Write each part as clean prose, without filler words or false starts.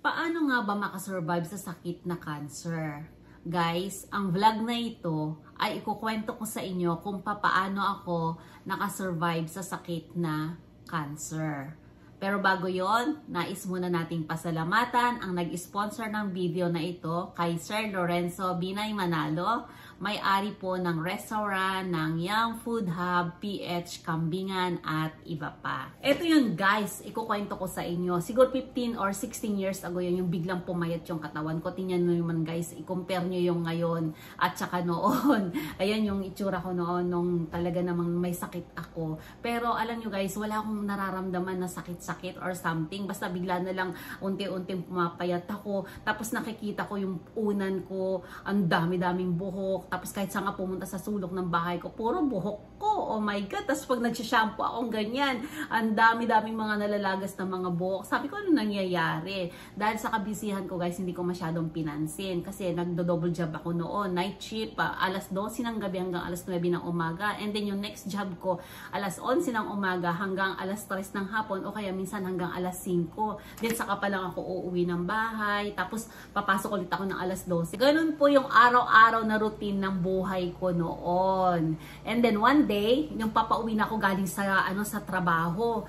Paano nga ba makasurvive sa sakit na cancer? Guys, ang vlog na ito ay ikukwento ko sa inyo kung paano ako nakasurvive sa sakit na cancer. Pero bago yon, nais muna nating pasalamatan ang nag-sponsor ng video na ito kay Sir Lorenzo Binay Manalo, may-ari po ng restaurant ng Young Food Hub, PH, Kambingan at iba pa. Ito yun guys, ikukwento ko sa inyo. Siguro 15 or 16 years ago yun, yung biglang pumayat yung katawan ko. Tingnan nyo naman guys, i-compare nyo yung ngayon at saka noon. Ayan yung itsura ko noon nung talaga namang may sakit ako. Pero alam nyo guys, wala akong nararamdaman na sakit-sakit or something. Basta bigla na lang unti-unting pumapayat ako. Tapos nakikita ko yung unan ko, ang dami-daming buhok. Tapos kahit saan nga pumunta sa sulok ng bahay ko, puro buhok ko. Oh my God. Tapos pag nagsashampoo akong ganyan, ang dami-daming mga nalalagas na mga buhok. Sabi ko, ano nangyayari? Dahil sa kabisihan ko guys, hindi ko masyadong pinansin. Kasi nagdo-double job ako noon. Night shift, alas 12 ng gabi hanggang alas 9 ng umaga. And then yung next job ko, alas 11 ng umaga hanggang alas 3 ng hapon. O kaya minsan hanggang alas 5. Then saka pa lang ako uuwi ng bahay. Tapos papasok ulit ako ng alas 12. Ganun po yung araw-araw na routine ng buhay ko noon. And then one day, yung papauwi na ako galing sa sa trabaho,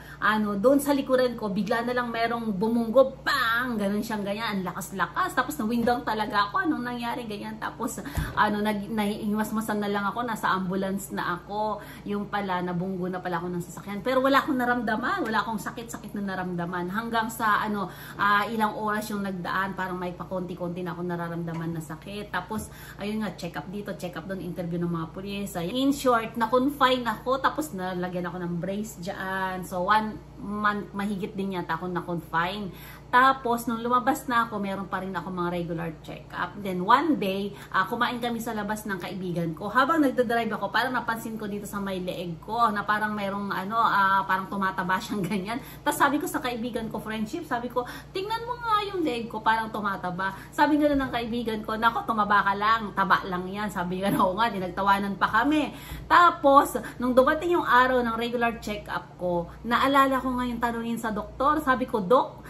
doon sa likuran ko, bigla na lang merong bumunggo, bang! Ganun siyang ganyan, ang lakas-lakas. Tapos nawindang talaga ako, anong nangyari ganyan. Tapos nahihimasmasan na lang ako, nasa ambulance na ako. Yung pala, nabunggo na pala ako ng sasakyan. Pero wala akong naramdaman, wala akong sakit-sakit na naramdaman. Hanggang sa ilang oras yung nagdaan, parang may pakonti-konti na ako nararamdaman na sakit. Tapos, ayun nga, check up dito, check up doon, interview ng mga pulis. In short, na-confine ako, tapos nalagyan ako ng brace dyan. So, 1 month mahigit din yata ako na-confine. Tapos, nung lumabas na ako, meron pa rin ako mga regular check-up. Then, one day, kumain kami sa labas ng kaibigan ko. Habang nagdadrive ako, parang napansin ko dito sa may leeg ko, na parang merong, parang tumataba siyang ganyan. Tapos, sabi ko sa kaibigan ko, friendship, sabi ko, tingnan mo nga yung leeg ko, parang tumataba. Sabi nga ng kaibigan ko, nako, tumaba ka lang, taba lang yan. Sabi nga, oo nga, dinagtawanan pa kami. Tapos, nung dumating yung araw ng regular check-up ko, naalala ko ngayon tanungin sa doktor. Sabi ko, Dok,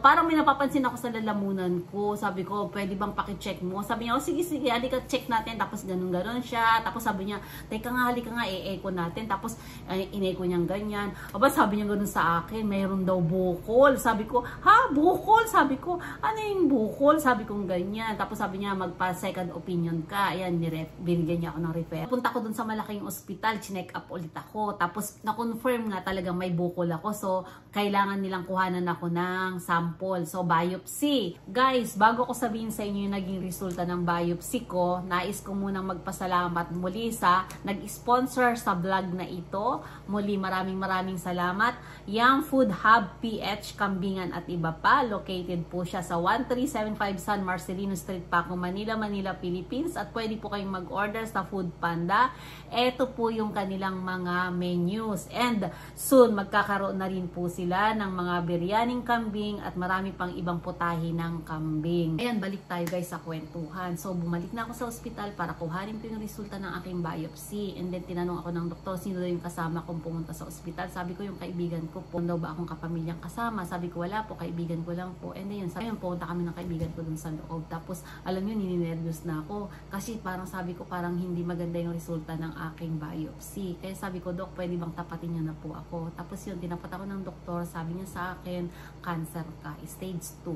parang may napapansin ako sa lalamunan ko. Sabi ko, pwede bang pakicheck mo? Sabi niya, oh sige, halika check natin. Tapos ganun-ganon siya. Tapos sabi niya, teka nga, halika nga, i-echo natin. Tapos in-echo niyang ganyan. Aba, sabi niya ganun sa akin, mayroon daw bukol. Sabi ko, ha? Bukol? Sabi ko, ano yung bukol? Sabi ko ganyan. Tapos sabi niya, magpa-second opinion ka. Ayan, binigyan niya ako ng refer. Punta ko dun sa malaking ospital, chinek up ulit ako. Tapos na-confirm nga talaga may bukol ako. So, kailangan nilang kuhanan ako ng sample. So, biopsy. Guys, bago ko sabihin sa inyo yung naging resulta ng biopsy ko, nais ko munang magpasalamat muli sa nag-sponsor sa vlog na ito. Muli, maraming salamat. Young Food Hub, PH, Kambingan at iba pa. Located po siya sa 1375 San Marcelino Street, Paco, Manila, Philippines. At pwede po kayong mag-order sa Food Panda. Ito po yung kanilang mga menus. And soon, magkakaroon na rin po sila ng mga biryaning kambing at marami pang ibang putahe ng kambing. Ayan, balik tayo guys sa kwentuhan. So, bumalik na ako sa ospital para kuhanin ko yung resulta ng aking biopsy. And then, tinanong ako ng doktor, sino daw yung kasama kong pumunta sa ospital. Sabi ko, yung kaibigan ko po. Daw ba akong kapamilyang kasama? Sabi ko, wala po, kaibigan ko lang po. And then, sabi ko, pumunta kami ng kaibigan ko dun sa loob. Tapos, alam nyo, nininervyos na ako. Kasi parang sabi ko, parang hindi maganda yung resulta ng aking biopsy. Kaya sabi ko, Dok, pwede bang tapatin niyo na po ako? Tapos yun, tinapat ako ng doktor. Sabi niya sa akin, cancer ka, stage 2.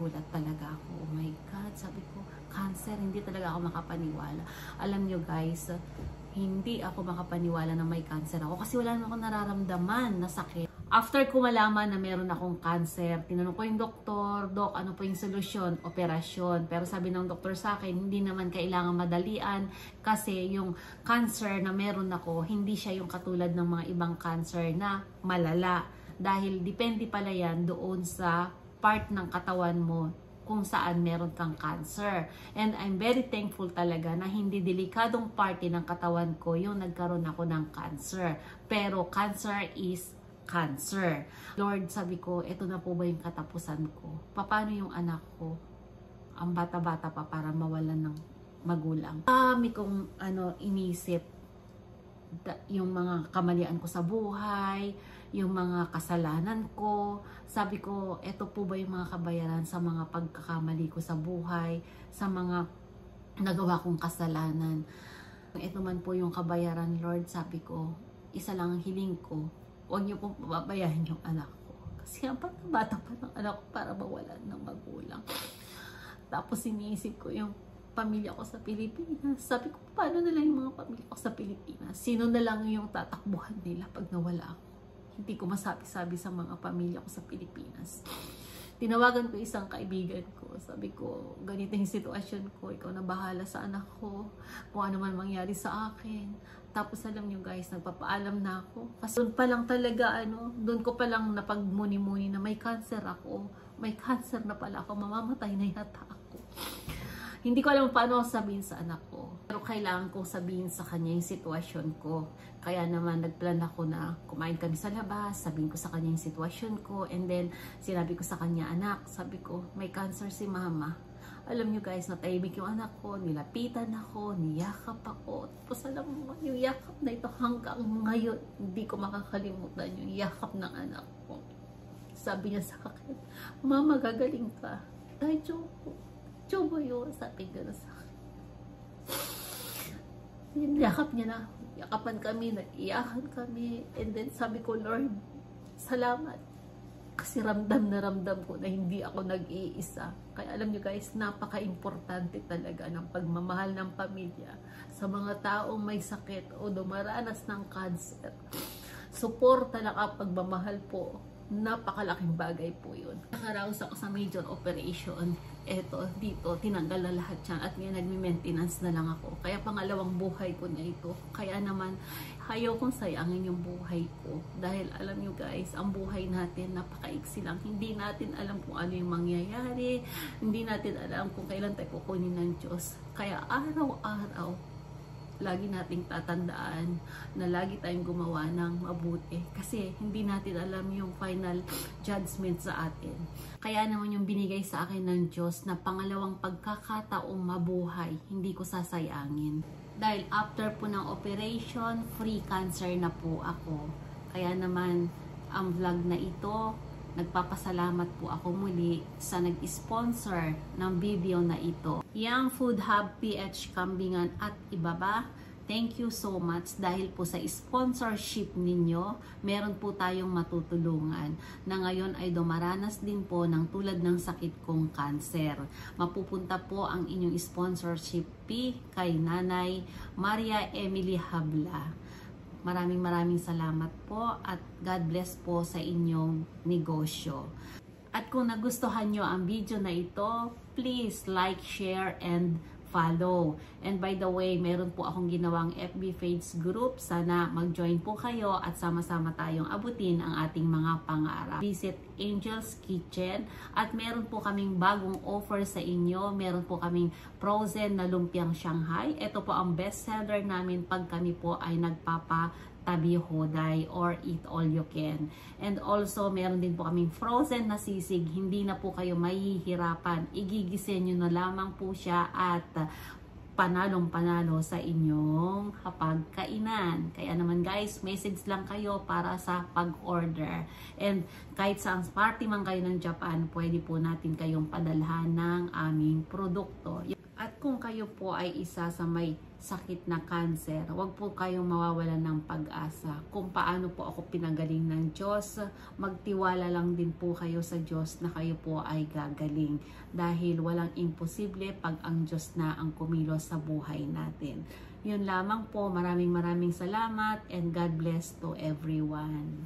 Gulat talaga ako. Oh my God, sabi ko, cancer, hindi talaga ako makapaniwala. Alam nyo guys, hindi ako makapaniwala na may cancer ako kasi wala naman akong nararamdaman na sakit. After ko malaman na meron akong cancer, tinanong ko yung doktor, Dok, ano po yung solusyon? Operasyon. Pero sabi ng doktor sa akin, hindi naman kailangan madalian kasi yung cancer na meron ako, hindi siya yung katulad ng mga ibang cancer na malala. Dahil depende pala yan doon sa part ng katawan mo kung saan meron kang cancer. And I'm very thankful talaga na hindi delikadong parte ng katawan ko yung nagkaroon ako ng cancer. Pero cancer is cancer. Lord, sabi ko, ito na po ba yung katapusan ko? Paano yung anak ko? Ang bata-bata pa para mawalan ng magulang. Kami kong inisip yung mga kamalian ko sa buhay, yung mga kasalanan ko. Sabi ko, eto po ba yung mga kabayaran sa mga pagkakamali ko sa buhay, sa mga nagawa kong kasalanan. Ito man po yung kabayaran, Lord. Sabi ko, isa lang ang hiling ko, huwag niyo pong pababayaan yung anak ko. Kasi ang bata pa ng anak ko para mawalan ng magulang. Tapos iniisip ko yung pamilya ko sa Pilipinas. Sabi ko, paano na lang yung mga pamilya ko sa Pilipinas? Sino na lang yung tatakbuhan nila pag nawala ako? Hindi ko masabi-sabi sa mga pamilya ko sa Pilipinas. Tinawagan ko isang kaibigan ko. Sabi ko, ganito yung sitwasyon ko. Ikaw na bahala sa anak ko. Kung ano man mangyari sa akin. Tapos alam nyo guys, nagpapaalam na ako. Kasi doon pa lang talaga, doon ko pa lang napagmuni-muni na may cancer ako. May cancer na pala ako. Mamamatay na yata ako. Hindi ko alam paano sabihin sa anak ko. Pero kailangan kong sabihin sa kanya yung sitwasyon ko. Kaya naman nagplan ako na kumain kami sa labas. Sabihin ko sa kanya yung sitwasyon ko. And then sinabi ko sa kanya, anak, sabi ko, may cancer si mama. Alam nyo guys, natahimik yung anak ko. Nilapitan ako, niyakap ako. Tapos alam mo, yung yakap na ito hanggang ngayon, hindi ko makakalimutan yung yakap ng anak ko. Sabi niya sa akin, mama, gagaling ka. Dahil Chobo yun, sabi gano'n sa akin. Yakap niya na, yakapan kami, nag-iyakan kami, and then sabi ko, Lord, salamat. Kasi ramdam na ramdam ko na hindi ako nag-iisa. Kaya alam niyo guys, napaka-importante talaga ng pagmamahal ng pamilya sa mga taong may sakit o dumaranas ng cancer. Suporta lang ang pagmamahal po. Napakalaking bagay po yun. Nakaraos ako sa major operation. Eto, dito, tinanggal na lahat yan. At ngayon, nagme-maintenance na lang ako. Kaya pangalawang buhay ko na ito. Kaya naman, ayaw kong sayangin yung buhay ko. Dahil alam nyo guys, ang buhay natin, napakaiksi lang. Hindi natin alam kung ano yung mangyayari. Hindi natin alam kung kailan tayo kukunin ng Diyos. Kaya araw-araw, lagi nating tatandaan na lagi tayong gumawa ng mabuti kasi hindi natin alam yung final judgment sa atin. Kaya naman yung binigay sa akin ng Diyos na pangalawang pagkakataong mabuhay, hindi ko sasayangin. Dahil after po ng operation, free cancer na po ako. Kaya naman ang vlog na ito, nagpapasalamat po ako muli sa nag-sponsor ng video na ito. Young Food Hub PH Kambingan at iba ba? Thank you so much dahil po sa sponsorship ninyo, meron po tayong matutulungan na ngayon ay dumaranas din po ng tulad ng sakit kong cancer. Mapupunta po ang inyong sponsorship fee kay Nanay Maria Emily Habla. Maraming salamat po at God bless po sa inyong negosyo. At kung nagustuhan nyo ang video na ito, please like, share, and follow. And by the way, meron po akong ginawang FB page group. Sana mag-join po kayo at sama-sama tayong abutin ang ating mga pangarap. Visit Angel's Kitchen at meron po kaming bagong offer sa inyo. Meron po kaming frozen na lumpiang Shanghai. Ito po ang best seller namin pag kami po ay tabi hoday or eat all you can. And also, meron din po kaming frozen na sisig. Hindi na po kayo mahihirapan. Igigisin nyo na lamang po siya at panalong-panalo sa inyong hapagkainan. Kaya naman guys, message lang kayo para sa pag-order. And kahit saan party man kayo ng Japan, pwede po natin kayong padalhan ng aming produkto. At kung kayo po ay isa sa may sakit na cancer, huwag po kayong mawawalan ng pag-asa. Kung paano po ako pinagaling ng Diyos, magtiwala lang din po kayo sa Diyos na kayo po ay gagaling. Dahil walang imposible pag ang Diyos na ang kumilos sa buhay natin. Yun lamang po, maraming salamat and God bless to everyone.